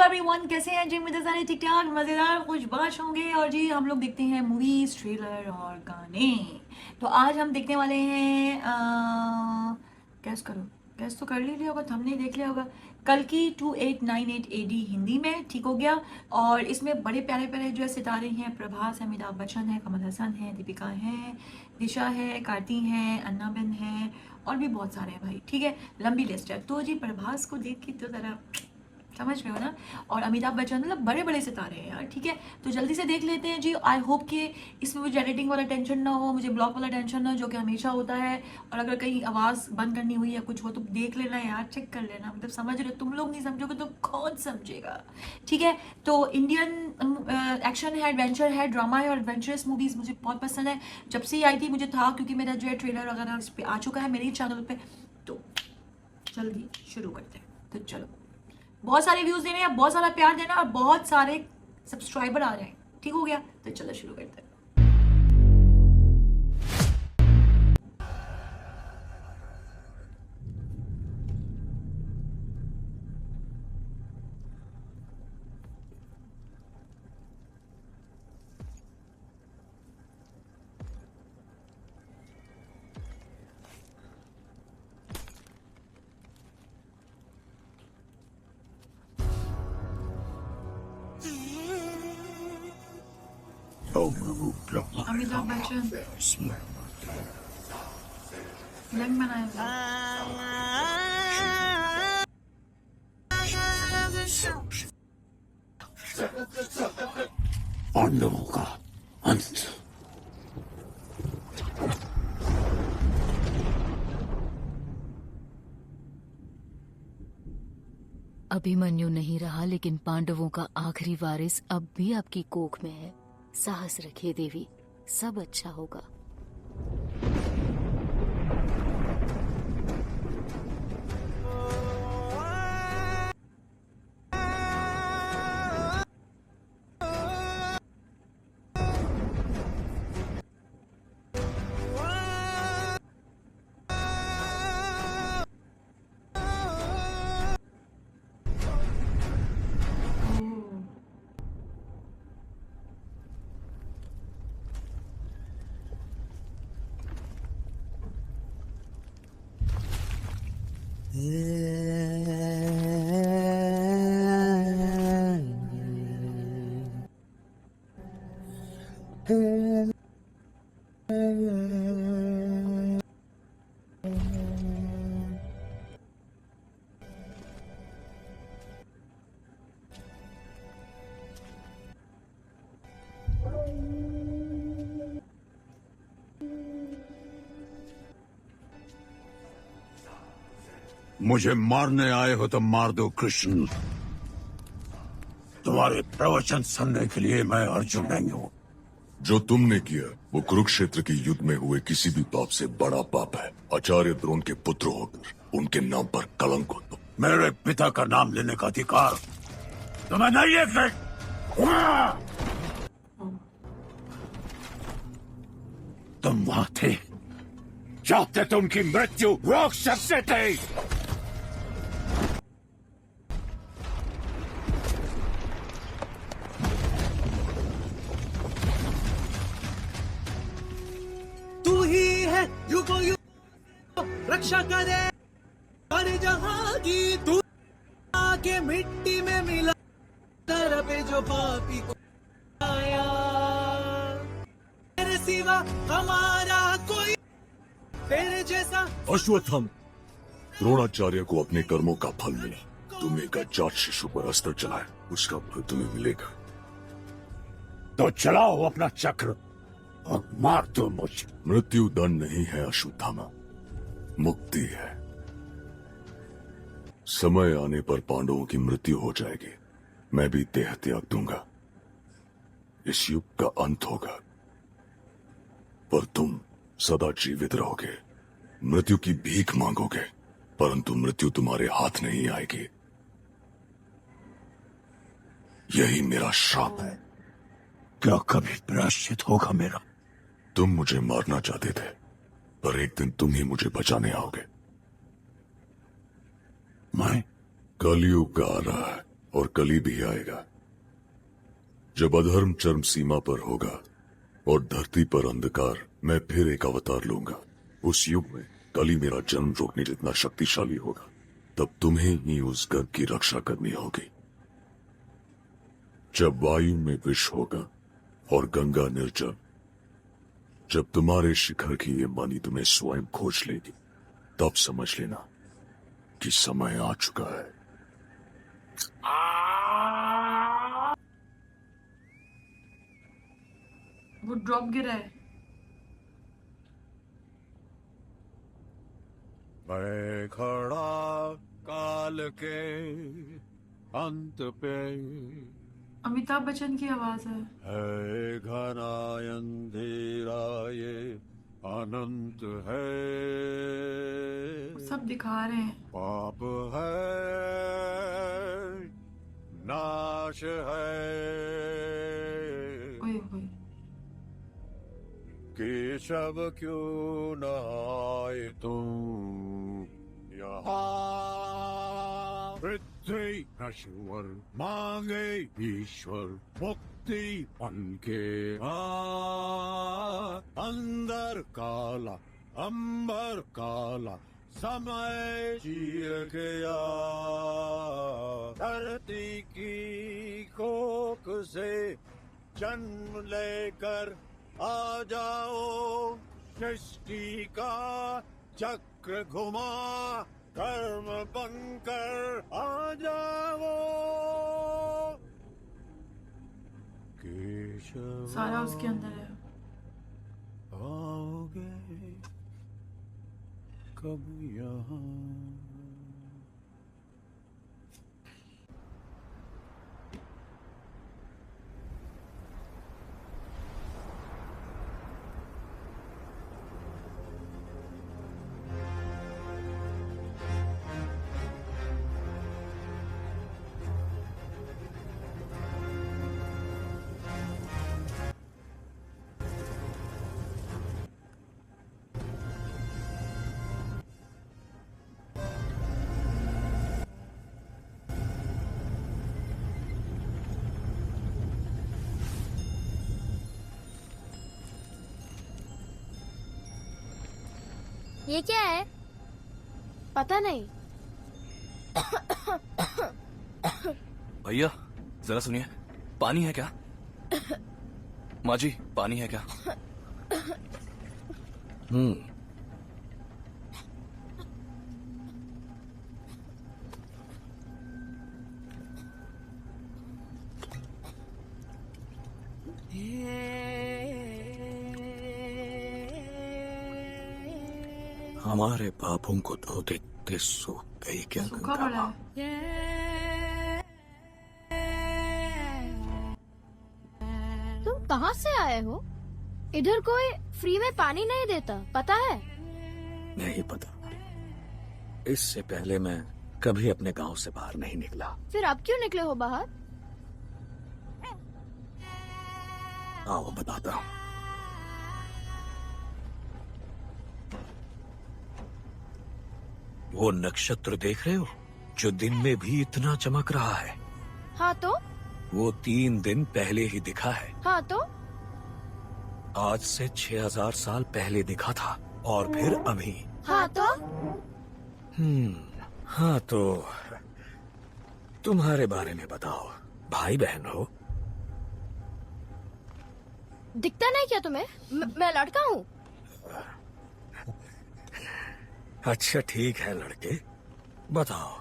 Everyone, कैसे हैं जी? मुझे सारे ठीक ठाक मज़ेदार खुशबाश होंगे। और जी हम लोग देखते हैं मूवीज, ट्रेलर और गाने। तो आज हम देखने वाले हैं गैस करो। गैस तो कर लिया होगा, हमने देख लिया होगा। कल की 2898 AD हिंदी में, ठीक हो गया। और इसमें बड़े प्यारे प्यारे जो है सितारे हैं। प्रभास है, अमिताभ बच्चन है, कमल हसन है, दीपिका है, दिशा है, कार्ति है, अन्ना बेन है, और भी बहुत सारे हैं भाई। ठीक है, लंबी लिस्ट है। तो जी प्रभास को देख के तो ज़रा समझ रहे हो ना। और अमिताभ बच्चन, मतलब बड़े बड़े सितारे हैं यार। ठीक है, तो जल्दी से देख लेते हैं जी। आई होप कि इसमें मुझे एडिटिंग वाला टेंशन ना हो, मुझे ब्लॉग वाला टेंशन ना हो, जो कि हमेशा होता है। और अगर कहीं आवाज़ बंद करनी हुई या कुछ हो तो देख लेना यार, चेक कर लेना। मतलब समझ रहे हो, तुम लोग नहीं समझोगे तो कौन समझेगा। ठीक है, तो इंडियन एक्शन है, एडवेंचर है, ड्रामा है, और एडवेंचरस मूवीज़ मुझे बहुत पसंद है। जब से ही आई थी मुझे था, क्योंकि मेरा जो है ट्रेलर वगैरह इस पर आ चुका है मेरे चैनल पे। तो जल्दी शुरू करते हैं। तो चलो, बहुत सारे व्यूज देने हैं, बहुत सारा प्यार देना, और बहुत सारे सब्सक्राइबर आ जाए। ठीक हो गया, तो चलो शुरू करते हैं। अमिताभ बच्चन यंग बनाया था। पांडवों का अंत। अभिमन्यु नहीं रहा, लेकिन पांडवों का आखिरी वारिस अब भी आपकी कोख में है। साहस रखिए देवी, सब अच्छा होगा। मुझे मारने आए हो तो मार दो कृष्ण। तुम्हारे प्रवचन सुनने के लिए मैं अर्जुन नहीं हूँ। जो तुमने किया वो कुरुक्षेत्र के युद्ध में हुए किसी भी पाप से बड़ा पाप है। आचार्य द्रोण के पुत्र होकर उनके नाम पर कलंक हो। मेरे पिता का नाम लेने का अधिकार तुम्हें नहीं है। तुम वहां थे, चाहते तो उनकी मृत्यु रोक सकते थे। तू ही है युगो युग रक्षा करे हर जहां की। तू आके मिट्टी में मिला दर पे जो पापी को आया। तेरे सिवा हमारा कोई तेरे जैसा। अश्वत्थामा, द्रोणाचार्य को अपने कर्मों का फल मिला। तुम एक अजात शिशु पर अस्त्र चलाए, उसका फल तुम्हें मिलेगा। तो चलाओ अपना चक्र और मार दो मुझे। मृत्यु दंड नहीं है अश्वत्थामा, मुक्ति है। समय आने पर पांडवों की मृत्यु हो जाएगी, मैं भी देह त्याग दूंगा। इस युग का अंत होगा, पर तुम सदा जीवित रहोगे। मृत्यु की भीख मांगोगे, परंतु मृत्यु तुम्हारे हाथ नहीं आएगी। यही मेरा श्राप है। क्या कभी प्रायश्चित होगा मेरा? तुम मुझे मारना चाहते थे, पर एक दिन तुम ही मुझे बचाने आओगे। मैं कलयुग आ रहा है, और कली भी आएगा। जब अधर्म चरम सीमा पर होगा और धरती पर अंधकार, मैं फिर एक अवतार लूंगा। उस युग में कली मेरा जन्म रोकने जितना शक्तिशाली होगा। तब तुम्हें ही उस गर्भ की रक्षा करनी होगी। जब वायु में विष होगा और गंगा निर्जल, जब तुम्हारे शिखर की ये मणि तुम्हें स्वयं खोज लेगी, तब समझ लेना कि समय आ चुका है। वो ड्रॉप गिरा है। मैं खड़ा काल के अंत पे, अमिताभ बच्चन की आवाज है घना अंधेरा ये अनंत है, सब दिखा रहे हैं। पाप है नाश है, ओए ओए केशव क्यों न आए तुम यहाँ। पृथ्वी नश्वर मांगे ईश्वर, मुक्ति पन के अंदर काला अंबर काला, समय चीर गया। धरती की कोख से जन्म लेकर आ जाओ, सृष्टि का चक्र घुमा कर्म बनकर आ जाओ। केशव सारा उसके अंदर है। आओगे कब यहाँ। ये क्या है? पता नहीं। भैया जरा सुनिए, पानी है क्या? माँ जी पानी है क्या? हमारे पापों को धो देते सूख गई क्या सूखा गंगा पड़ा माँ? है। तुम कहाँ से आए हो? इधर कोई फ्री में पानी नहीं देता, पता है? नहीं पता। इससे पहले मैं कभी अपने गांव से बाहर नहीं निकला। फिर अब क्यों निकले हो बाहर? आओ बताता हूँ। वो नक्षत्र देख रहे हो जो दिन में भी इतना चमक रहा है? हाँ तो? वो 3 दिन पहले ही दिखा है। हाँ तो? आज से 6000 साल पहले दिखा था और फिर अभी। हाँ तो? हाँ तो तुम्हारे बारे में बताओ, भाई बहन हो? दिखता नहीं क्या तुम्हें? मैं लड़का हूँ। अच्छा ठीक है लड़के, बताओ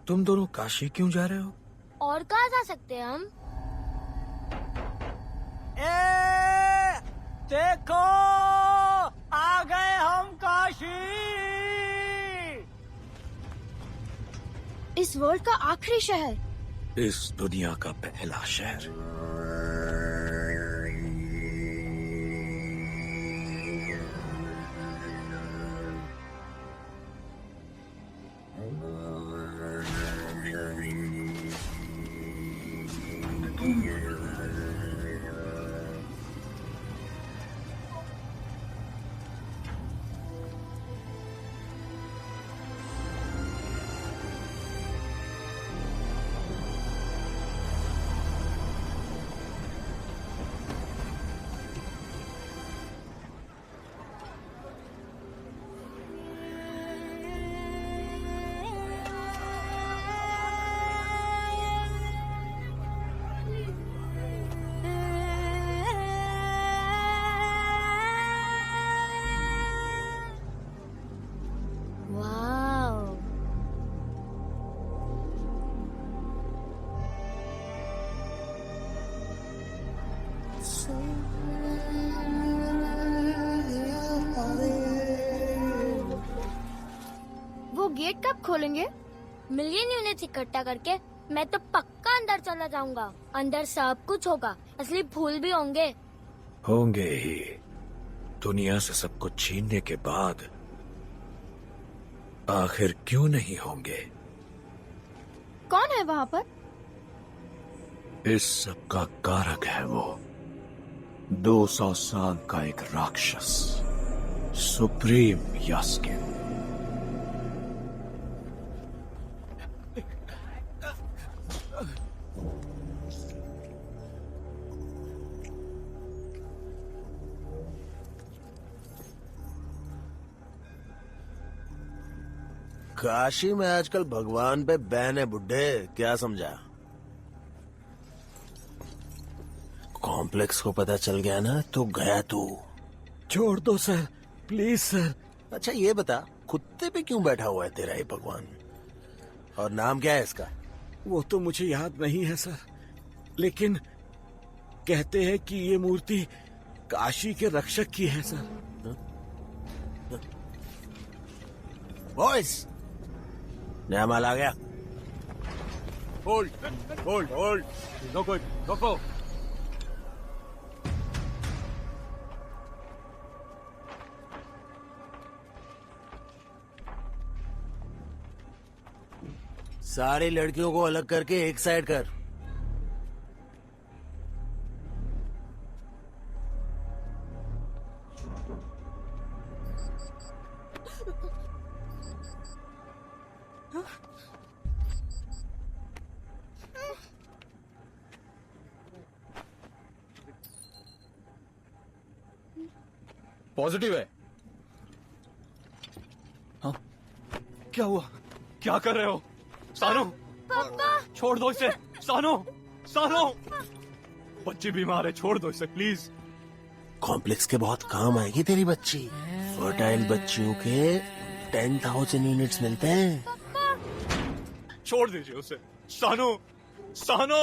तुम दोनों काशी क्यों जा रहे हो? और कहाँ जा सकते हैं हम? देखो आ गए हम काशी। इस वर्ल्ड का आखिरी शहर। इस दुनिया का पहला शहर। गेट कब खोलेंगे? मिलियन यूनिट्स इकट्ठा करके मैं तो पक्का अंदर चला जाऊंगा। अंदर सब कुछ होगा, असली फूल भी होंगे। होंगे ही। दुनिया से सब कुछ छीनने के बाद आखिर क्यों नहीं होंगे? कौन है वहाँ पर? इस सब का कारक है वो 200 साल का एक राक्षस, सुप्रीम यास्किन। काशी में आजकल भगवान पे बैन है बुड्ढे, क्या समझा? कॉम्प्लेक्स को पता चल गया ना तो गया तू। छोड़ दो सर, प्लीज सर। अच्छा ये बता, कुत्ते पे क्यों बैठा हुआ है तेरा ये भगवान? और नाम क्या है इसका? वो तो मुझे याद नहीं है सर, लेकिन कहते हैं कि ये मूर्ति काशी के रक्षक की है सर। बॉयज, नया माल आ गया। Hold hold hold, no good, रोको। सारी लड़कियों को अलग करके एक साइड कर। पॉजिटिव है। हाँ, क्या हुआ? क्या कर रहे हो? सानू, छोड़ दो इसे। सानू, सानू, बच्ची बीमार है, छोड़ दो इसे प्लीज। कॉम्प्लेक्स के बहुत काम आएगी तेरी बच्ची। फर्टाइल बच्चियों के 10,000 यूनिट्स मिलते हैं। छोड़ दीजिए उसे। सानू, सानू।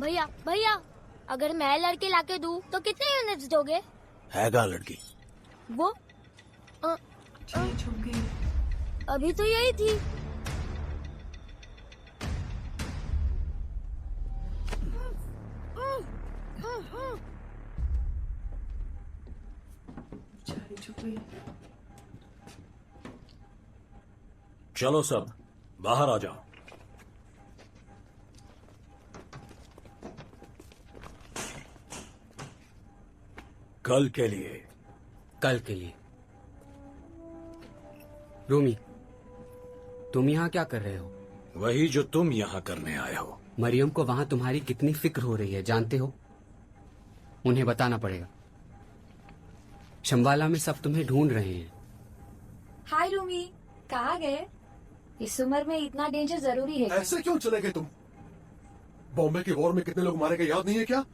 भैया भैया, अगर मैं लड़के लाके दूं तो कितने यूनिट्स दोगे? है कहाँ लड़की? वो अभी तो यही थी। चलो सब बाहर आ जाओ। कल के लिए। कल के लिए। रूमी, तुम यहाँ क्या कर रहे हो? वही जो तुम यहाँ करने आए हो। मरियम को वहाँ तुम्हारी कितनी फिक्र हो रही है जानते हो? उन्हें बताना पड़ेगा। शंबाला में सब तुम्हें ढूंढ रहे हैं। हाय रूमी, कहाँ गए? इस उम्र में इतना डेंजर जरूरी है? ऐसे क्यों चले गए तुम? बॉम्बे के वॉर में कितने लोग मारे गए याद नहीं है क्या?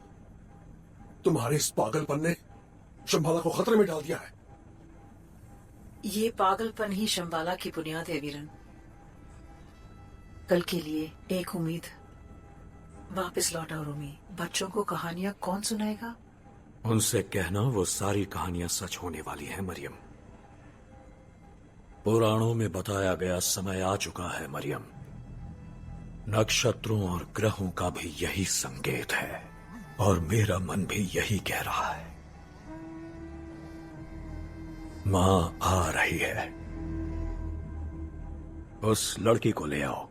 तुम्हारे इस पागलपन ने शंबाला को खतरे में डाल दिया है। ये पागलपन ही शंबाला की बुनियाद है वीरन। कल के लिए एक उम्मीद। वापस लौट आओ रूमी। बच्चों को कहानियां कौन सुनाएगा? उनसे कहना वो सारी कहानियां सच होने वाली है मरियम। पुराणों में बताया गया समय आ चुका है मरियम। नक्षत्रों और ग्रहों का भी यही संकेत है और मेरा मन भी यही कह रहा है। मां आ रही है। उस लड़की को ले आओ।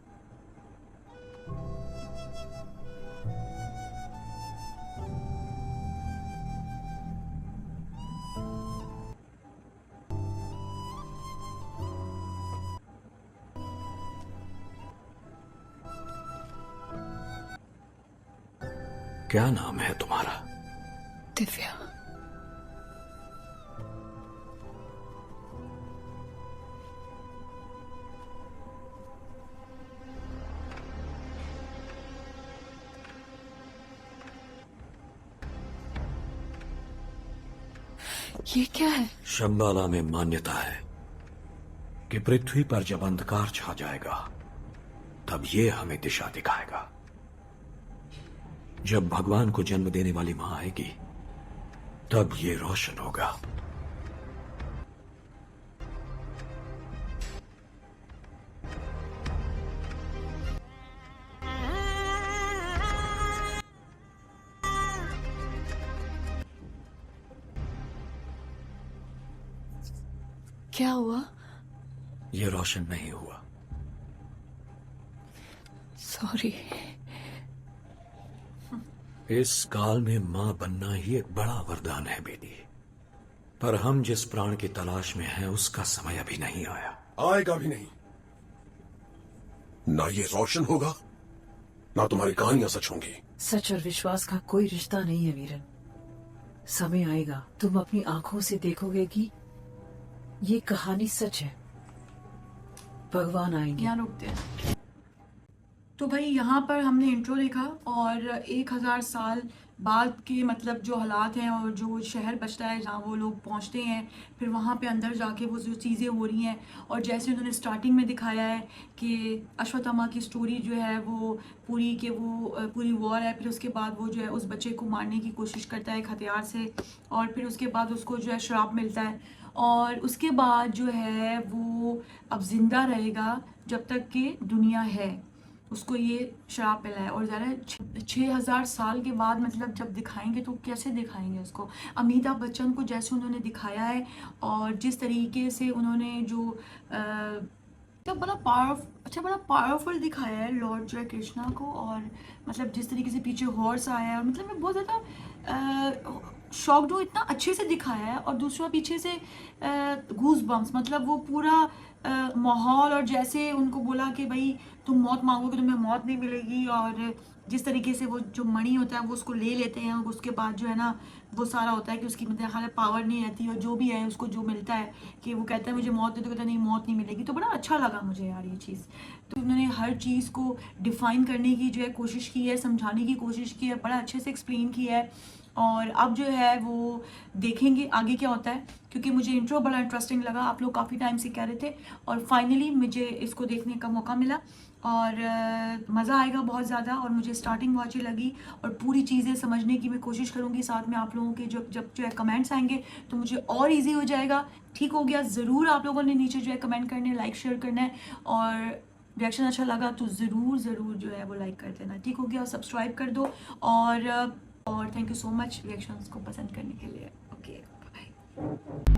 क्या नाम है तुम्हारा? दिव्या। ये क्या है? शंबाला में मान्यता है कि पृथ्वी पर जब अंधकार छा जाएगा तब ये हमें दिशा दिखाएगा। जब भगवान को जन्म देने वाली मां आएगी तब ये रोशन होगा। क्या हुआ? ये रोशन नहीं हुआ। सॉरी। इस काल में मां बनना ही एक बड़ा वरदान है बेटी, पर हम जिस प्राण की तलाश में हैं उसका समय अभी नहीं आया। आएगा भी नहीं। ना ये रोशन होगा, ना तुम्हारी कहानियां सच होंगी। सच और विश्वास का कोई रिश्ता नहीं है वीरन। समय आएगा, तुम अपनी आंखों से देखोगे कि ये कहानी सच है। भगवान आएंगे। यहाँ रुकते हैं। तो भाई यहाँ पर हमने इंट्रो देखा और 1000 साल बाद के मतलब जो हालात हैं और जो शहर बचता है जहाँ वो लोग पहुँचते हैं, फिर वहाँ पे अंदर जाके वो जो चीज़ें हो रही हैं, और जैसे उन्होंने स्टार्टिंग में दिखाया है कि अश्वत्थामा की स्टोरी जो है वो पूरी वॉर है, फिर उसके बाद वो जो है उस बच्चे को मारने की कोशिश करता है एक हथियार से, और फिर उसके बाद उसको जो है श्राप मिलता है, और उसके बाद जो है वो अब जिंदा रहेगा जब तक कि दुनिया है, उसको ये शराब पिला है। और ज़रा 6000 साल के बाद मतलब जब दिखाएंगे तो कैसे दिखाएंगे उसको। अमिताभ बच्चन को जैसे उन्होंने दिखाया है और जिस तरीके से उन्होंने जो तो बड़ा पावरफुल दिखाया है लॉर्ड जो है कृष्णा को, और मतलब जिस तरीके से पीछे हॉर्स आया है, मतलब मैं बहुत ज़्यादा शॉक्ड हूँ, इतना अच्छे से दिखाया है। और दूसरा पीछे से गूज बम्स, मतलब वो पूरा माहौल, और जैसे उनको बोला कि भाई तुम मौत मांगोगे तुम्हें मौत नहीं मिलेगी, और जिस तरीके से वो जो मणि होता है वो उसको ले लेते हैं, और उसके बाद जो है ना वो सारा होता है कि उसकी मतलब हालांकि पावर नहीं रहती, और जो भी है उसको जो मिलता है कि वो कहता है मुझे मौत दे, तो कहता है नहीं मौत नहीं मिलेगी। तो बड़ा अच्छा लगा मुझे यार ये चीज़। तो उन्होंने हर चीज़ को डिफ़ाइन करने की जो है कोशिश की है, समझाने की कोशिश की है, बड़ा अच्छे से एक्सप्लेन किया है। और अब जो है वो देखेंगे आगे क्या होता है, क्योंकि मुझे इंट्रो बड़ा इंटरेस्टिंग लगा, आप लोग काफ़ी टाइम से कह रहे थे, और फाइनली मुझे इसको देखने का मौका मिला, और मज़ा आएगा बहुत ज़्यादा। और मुझे स्टार्टिंग बहुत अच्छी लगी, और पूरी चीज़ें समझने की मैं कोशिश करूँगी, साथ में आप लोगों के जब जो है कमेंट्स आएंगे तो मुझे और इजी हो जाएगा। ठीक हो गया, ज़रूर आप लोगों ने नीचे जो है कमेंट करने, लाइक शेयर करना है, और रिएक्शन अच्छा लगा तो ज़रूर जो है वो लाइक कर देना। ठीक हो गया, और सब्सक्राइब कर दो, और thank you so much reactions को पसंद करने के लिए। Okay, bye.